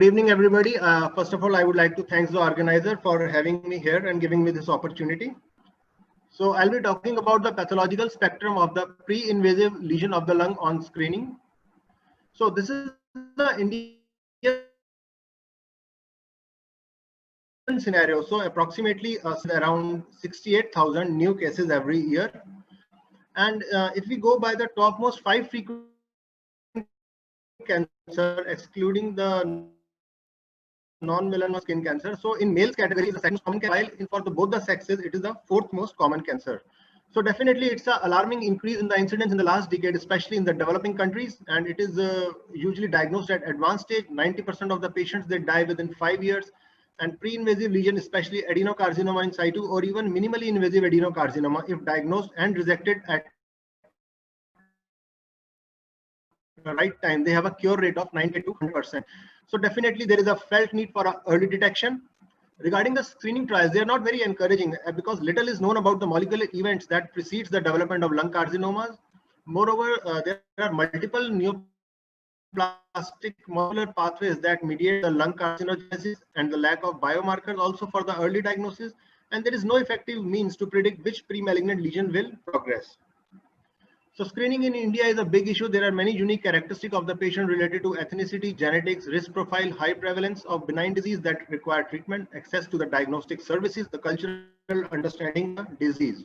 Good evening, everybody. First of all, I would like to thank the organizer for having me here and giving me this opportunity. So I'll be talking about the pathological spectrum of the pre-invasive lesion of the lung on screening. So this is the Indian scenario. So approximately around 68,000 new cases every year. And if we go by the topmost 5 frequent cancer, excluding the non-melanoma skin cancer. So in males category is the second most common cancer, while for both the sexes, it is the fourth most common cancer. So definitely it's an alarming increase in the incidence in the last decade, especially in the developing countries. And it is usually diagnosed at advanced stage. 90% of the patients, they die within 5 years. And pre-invasive lesion, especially adenocarcinoma in situ or even minimally invasive adenocarcinoma, if diagnosed and resected at the right time, they have a cure rate of 90 to 100%. So definitely there is a felt need for early detection. Regarding the screening trials, they are not very encouraging because little is known about the molecular events that precedes the development of lung carcinomas. Moreover, there are multiple neoplastic molecular pathways that mediate the lung carcinogenesis and the lack of biomarkers also for the early diagnosis. And there is no effective means to predict which pre-malignant lesion will progress. So screening in India is a big issue. There are many unique characteristics of the patient related to ethnicity, genetics, risk profile, high prevalence of benign disease that require treatment, access to the diagnostic services, the cultural understanding of the disease.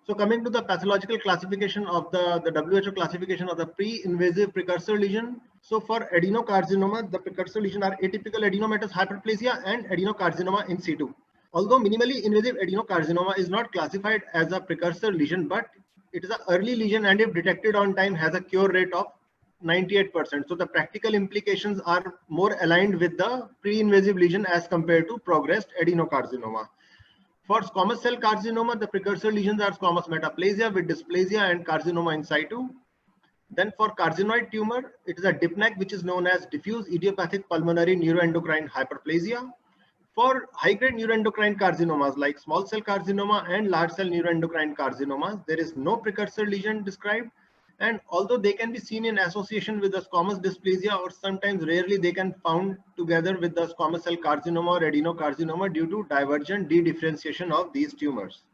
So coming to the pathological classification of the WHO classification of the pre-invasive precursor lesion. So for adenocarcinoma, the precursor lesion are atypical adenomatous hyperplasia and adenocarcinoma in situ. Although minimally invasive adenocarcinoma is not classified as a precursor lesion, but it is an early lesion and if detected on time has a cure rate of 98%. So the practical implications are more aligned with the pre-invasive lesion as compared to progressed adenocarcinoma. For squamous cell carcinoma, the precursor lesions are squamous metaplasia with dysplasia and carcinoma in situ. Then for carcinoid tumor, it is a DIPNEC, which is known as diffuse idiopathic pulmonary neuroendocrine hyperplasia. For high-grade neuroendocrine carcinomas like small cell carcinoma and large cell neuroendocrine carcinomas, there is no precursor lesion described. And although they can be seen in association with the squamous dysplasia or sometimes rarely they can found together with the squamous cell carcinoma or adenocarcinoma due to divergent dedifferentiation of these tumors.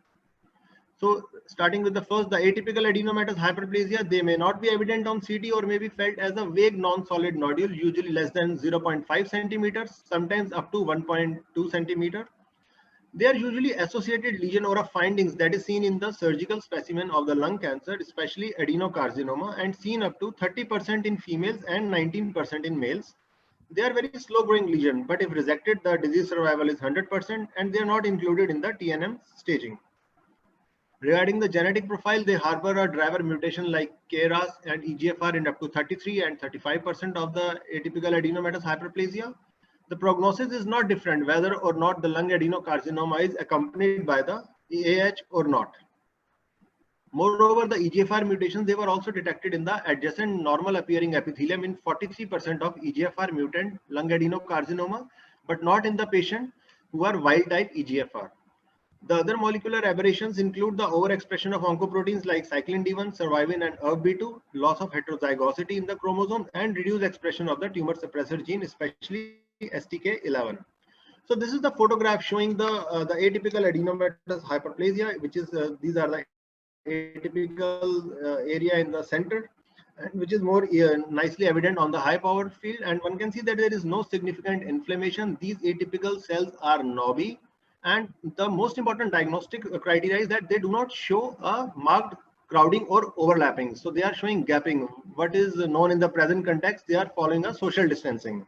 So starting with the first, the atypical adenomatous hyperplasia, they may not be evident on CT or may be felt as a vague non-solid nodule, usually less than 0.5 centimeters, sometimes up to 1.2 centimeter. They are usually associated lesion or findings that is seen in the surgical specimen of the lung cancer, especially adenocarcinoma, and seen up to 30% in females and 19% in males. They are very slow growing lesion, but if resected, the disease survival is 100% and they are not included in the TNM staging. Regarding the genetic profile, they harbor a driver mutation like KRAS and EGFR in up to 33 and 35% of the atypical adenomatous hyperplasia. The prognosis is not different whether or not the lung adenocarcinoma is accompanied by the AH or not. Moreover, the EGFR mutations, they were also detected in the adjacent normal appearing epithelium in 43% of EGFR mutant lung adenocarcinoma, but not in the patient who are wild type EGFR. The other molecular aberrations include the overexpression of oncoproteins like cyclin D1, cervivin, and ERB2, loss of heterozygosity in the chromosome, and reduced expression of the tumor suppressor gene, especially STK11. So this is the photograph showing the atypical adenomatous hyperplasia, which is these are the atypical area in the center, and which is more nicely evident on the high power field. And one can see that there is no significant inflammation. These atypical cells are knobby. And the most important diagnostic criteria is that they do not show a marked crowding or overlapping. So they are showing gapping. What is known in the present context, they are following a social distancing.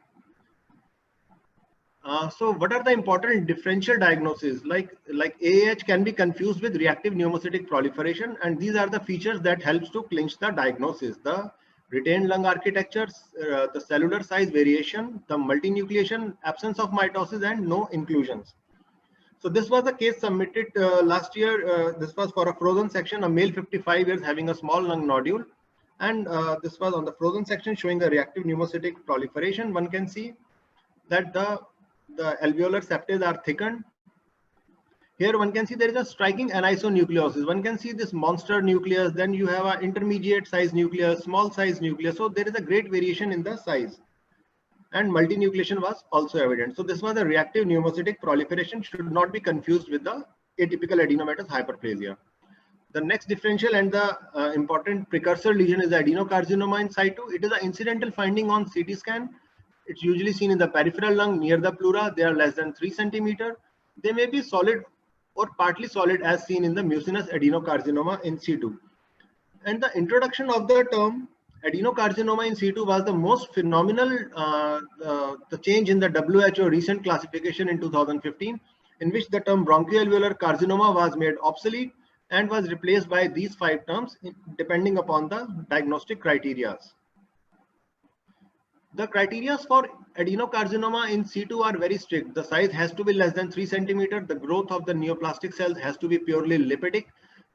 So what are the important differential diagnoses? Like AH can be confused with reactive pneumocytic proliferation, and these are the features that helps to clinch the diagnosis. The retained lung architectures, the cellular size variation, the multinucleation, absence of mitosis, and no inclusions. So this was a case submitted last year. This was for a frozen section, a male 55 years having a small lung nodule. And this was on the frozen section showing the reactive pneumocytic proliferation. One can see that the alveolar septae are thickened. Here one can see there is a striking anisonucleosis. One can see this monster nucleus, then you have an intermediate size nucleus, small size nucleus. So there is a great variation in the size. and multinucleation was also evident. So this was a reactive pneumocytic proliferation, should not be confused with the atypical adenomatous hyperplasia. The next differential and the important precursor lesion is the adenocarcinoma in situ. It is an incidental finding on CT scan. It's usually seen in the peripheral lung near the pleura. They are less than 3 centimeter. They may be solid or partly solid as seen in the mucinous adenocarcinoma in situ. And the introduction of the term adenocarcinoma in situ was the most phenomenal the change in the WHO recent classification in 2015, in which the term bronchoalveolar carcinoma was made obsolete and was replaced by these 5 terms depending upon the diagnostic criteria. The criteria for adenocarcinoma in situ are very strict. The size has to be less than 3 centimeter. The growth of the neoplastic cells has to be purely lipidic.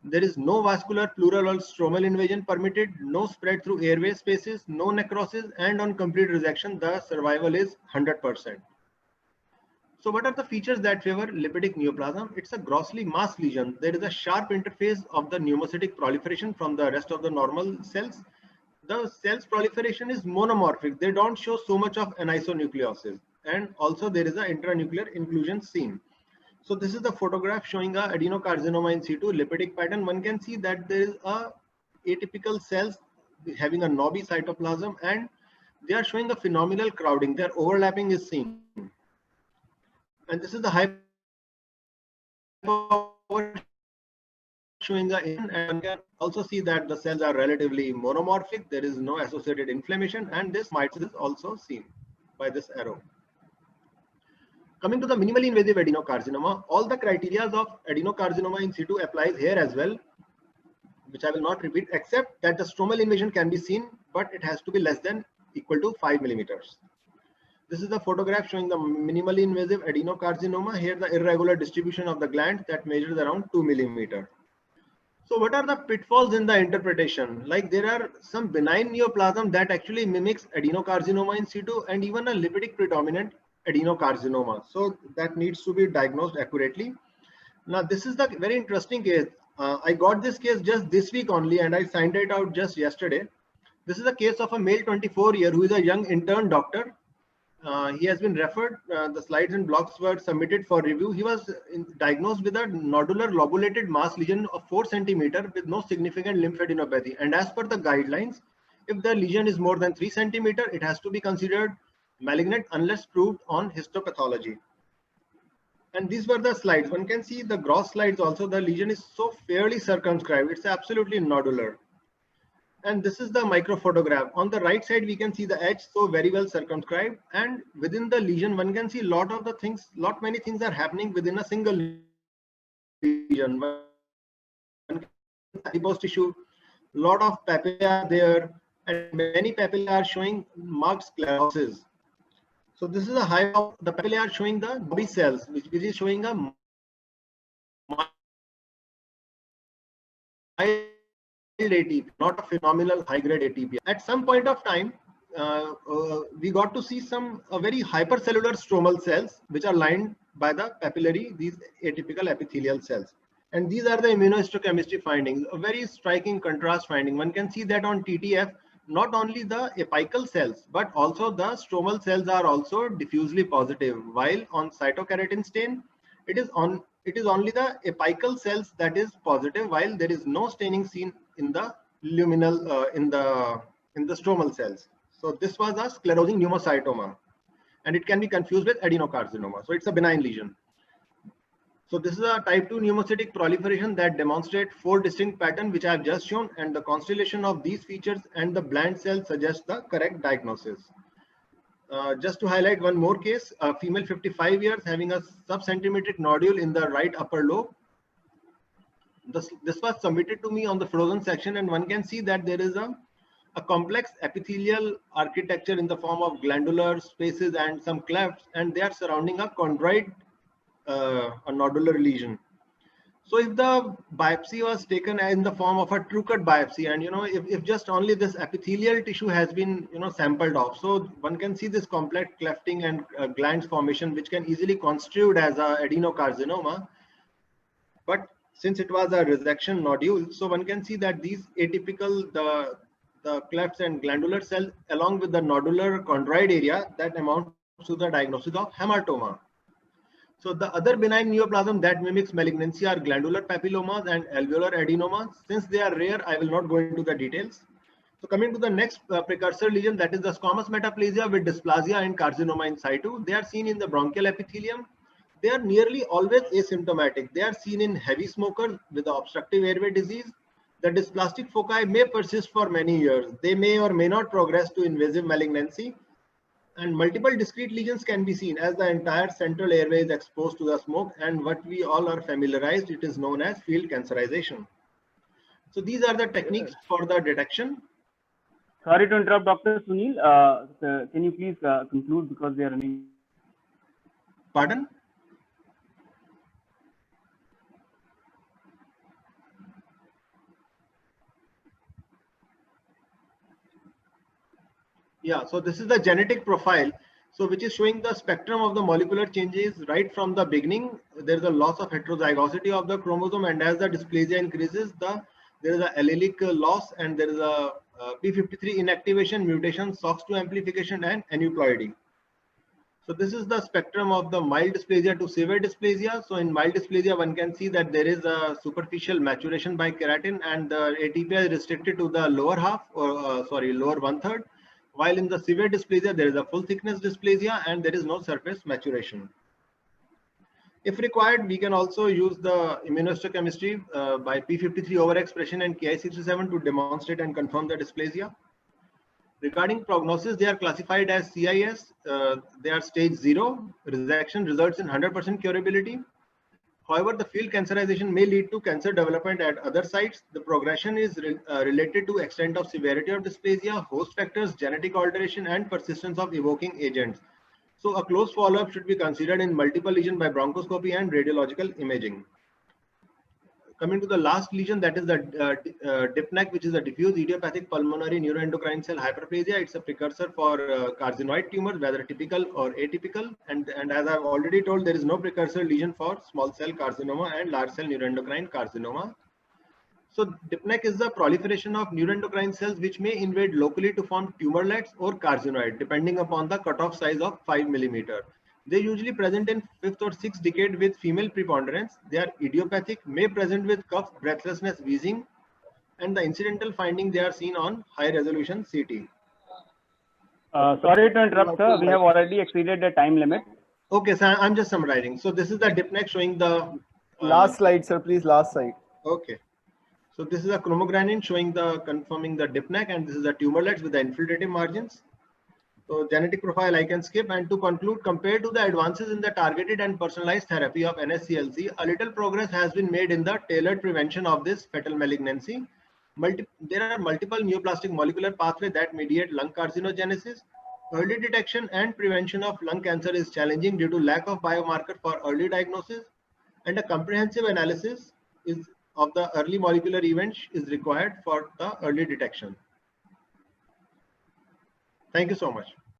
There is no vascular, pleural or stromal invasion permitted, no spread through airway spaces, no necrosis, and on complete resection, the survival is 100%. So what are the features that favor lipidic neoplasm? It's a grossly masked lesion. There is a sharp interface of the pneumocytic proliferation from the rest of the normal cells. The cells proliferation is monomorphic. They don't show so much of anisonucleosis. And also there is an intranuclear inclusion seen. So this is the photograph showing a adenocarcinoma in situ lipidic pattern. One can see that there is a atypical cells having a knobby cytoplasm and they are showing a phenomenal crowding. Their overlapping is seen. And this is the high power showing the in, and one can also see that the cells are relatively monomorphic. There is no associated inflammation, and this mitosis is also seen by this arrow. Coming to the minimally invasive adenocarcinoma, all the criteria of adenocarcinoma in situ applies here as well, which I will not repeat, except that the stromal invasion can be seen, but it has to be less than equal to 5 millimeters. This is the photograph showing the minimally invasive adenocarcinoma. Here the irregular distribution of the gland that measures around 2 millimeter. So what are the pitfalls in the interpretation? Like there are some benign neoplasm that actually mimics adenocarcinoma in situ and even a lipidic predominant adenocarcinoma. So that needs to be diagnosed accurately. Now this is the very interesting case. I got this case just this week only and I signed it out just yesterday. This is a case of a male 24-year who is a young intern doctor. He has been referred, the slides and blocks were submitted for review. He was diagnosed with a nodular lobulated mass lesion of 4 centimeter with no significant lymphadenopathy. And as per the guidelines, if the lesion is more than 3 centimeter, it has to be considered malignant unless proved on histopathology. And these were the slides. One can see the gross slides also. The lesion is so fairly circumscribed. It's absolutely nodular. And this is the micro photograph. On the right side, we can see the edge so very well circumscribed. And within the lesion, one can see many things are happening within a single lesion. Adipose tissue, lot of papillae are there, and many papillae are showing marked sclerosis. So this is a high of the papillae are showing the knobby cells, which is showing a ATP, not a phenomenal high-grade ATP. At some point of time, we got to see some very hypercellular stromal cells, which are lined by the papillary, these atypical epithelial cells. And these are the immunohistochemistry findings, a very striking contrast finding. One can see that on TTF, not only the apical cells, but also the stromal cells are also diffusely positive, while on cytokeratin stain, it is only the apical cells that is positive, while there is no staining seen in the luminal in the stromal cells. So this was a sclerosing pneumocytoma, and it can be confused with adenocarcinoma. So it's a benign lesion. So this is a type 2 pneumocytic proliferation that demonstrates 4 distinct patterns, which I have just shown, and the constellation of these features and the bland cells suggests the correct diagnosis. Just to highlight one more case, a female 55 years having a subcentimetric nodule in the right upper lobe. This was submitted to me on the frozen section, and one can see that there is a complex epithelial architecture in the form of glandular spaces and some clefts, and they are surrounding a chondroid, a nodular lesion. So if the biopsy was taken in the form of a true cut biopsy, and if just only this epithelial tissue has been sampled off, so one can see this complex clefting and glands formation, which can easily constitute as a adenocarcinoma. But since it was a resection nodule, so one can see that these atypical the the clefts and glandular cells along with the nodular chondroid area that amounts to the diagnosis of hematoma. So the other benign neoplasm that mimics malignancy are glandular papillomas and alveolar adenomas. Since they are rare, I will not go into the details. So coming to the next precursor lesion, that is the squamous metaplasia with dysplasia and carcinoma in situ. They are seen in the bronchial epithelium. They are nearly always asymptomatic. They are seen in heavy smokers with the obstructive airway disease. The dysplastic foci may persist for many years. They may or may not progress to invasive malignancy. And multiple discrete lesions can be seen as the entire central airway is exposed to the smoke, and what we all are familiarized, it is known as field cancerization. So these are the techniques for the detection. Sorry to interrupt, Dr. Sunil. Can you please conclude because we are running? Pardon? Yeah, so this is the genetic profile. So which is showing the spectrum of the molecular changes right from the beginning. There is a loss of heterozygosity of the chromosome, and as the dysplasia increases, there is a allelic loss, and there is a p53 inactivation, mutation, SOX2 amplification, and aneuploidy. So this is the spectrum of the mild dysplasia to severe dysplasia. So in mild dysplasia, one can see that there is a superficial maturation by keratin, and the ATPI is restricted to the lower half, or lower 1/3. While in the severe dysplasia, there is a full thickness dysplasia and there is no surface maturation. If required, we can also use the immunohistochemistry by p53 overexpression and Ki67 to demonstrate and confirm the dysplasia. Regarding prognosis, they are classified as CIS. They are stage 0. Resection results in 100% curability. However, the field cancerization may lead to cancer development at other sites. The progression is related to extent of severity of dysplasia, host factors, genetic alteration, and persistence of evoking agents. So a close follow-up should be considered in multiple lesion by bronchoscopy and radiological imaging. Coming to the last lesion, that is the DIPNEC, which is a diffuse idiopathic pulmonary neuroendocrine cell hyperplasia. It's a precursor for carcinoid tumors, whether typical or atypical. And as I've already told, there is no precursor lesion for small cell carcinoma and large cell neuroendocrine carcinoma. So DIPNEC is the proliferation of neuroendocrine cells which may invade locally to form tumorlets or carcinoid, depending upon the cutoff size of 5 mm. They usually present in 5th or 6th decade with female preponderance. They are idiopathic, may present with cough, breathlessness, wheezing, and the incidental finding they are seen on high resolution CT. Sorry to interrupt, sir. We have already exceeded the time limit. Okay, so I'm just summarizing. So this is the DIPNEC showing the last slide, sir. Please, last slide. Okay. So this is a chromogranin showing the confirming the DIPNEC, and this is the tumorlets with the infiltrative margins. So genetic profile I can skip, and to conclude, compared to the advances in the targeted and personalized therapy of NSCLC, a little progress has been made in the tailored prevention of this fatal malignancy. There are multiple neoplastic molecular pathways that mediate lung carcinogenesis. Early detection and prevention of lung cancer is challenging due to lack of biomarker for early diagnosis, and a comprehensive analysis of the early molecular events is required for the early detection. Thank you so much.